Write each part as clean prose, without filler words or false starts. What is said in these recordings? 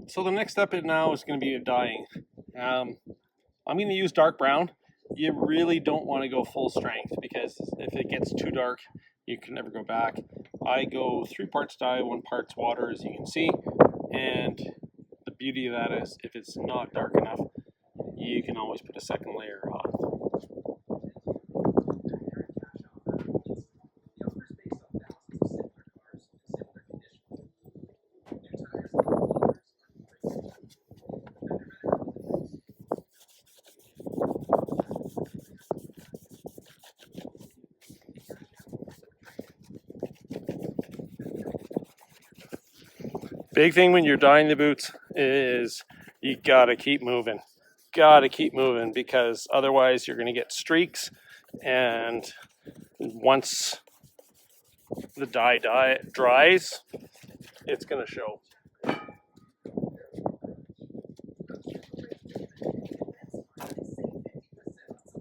So the next step now is going to be dyeing. I'm going to use dark brown. You really don't want to go full strength because if it gets too dark, you can never go back. I go 3 parts dye, 1 part water, as you can see. And the beauty of that is if it's not dark enough, you can always put a second layer on. Big thing when you're dyeing the boots is you gotta keep moving. Gotta keep moving because otherwise you're gonna get streaks, and once the dye dries, it's gonna show.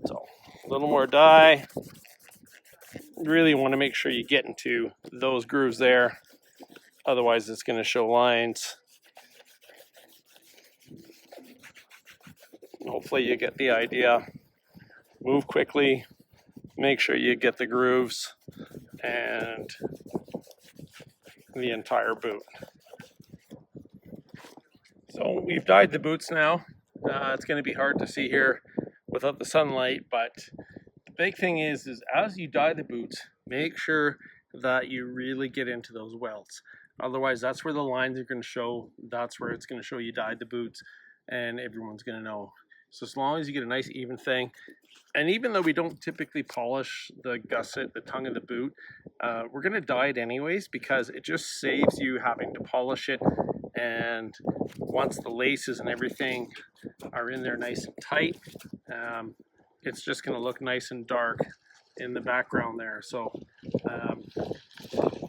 So a little more dye. Really want to make sure you get into those grooves there. Otherwise it's going to show lines. Hopefully you get the idea. Move quickly, make sure you get the grooves and the entire boot. So we've dyed the boots now. It's going to be hard to see here without the sunlight, but the big thing is as you dye the boots, make sure that you really get into those welts. Otherwise, that's where the lines are going to show. That's where it's going to show you dyed the boots, and everyone's going to know. So as long as you get a nice even thing, and even though we don't typically polish the gusset, the tongue of the boot, we're going to dye it anyways because it just saves you having to polish it. And once the laces and everything are in there nice and tight, it's just going to look nice and dark in the background there. So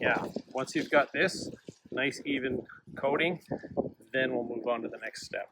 yeah, once you've got this nice even coating, then we'll move on to the next step.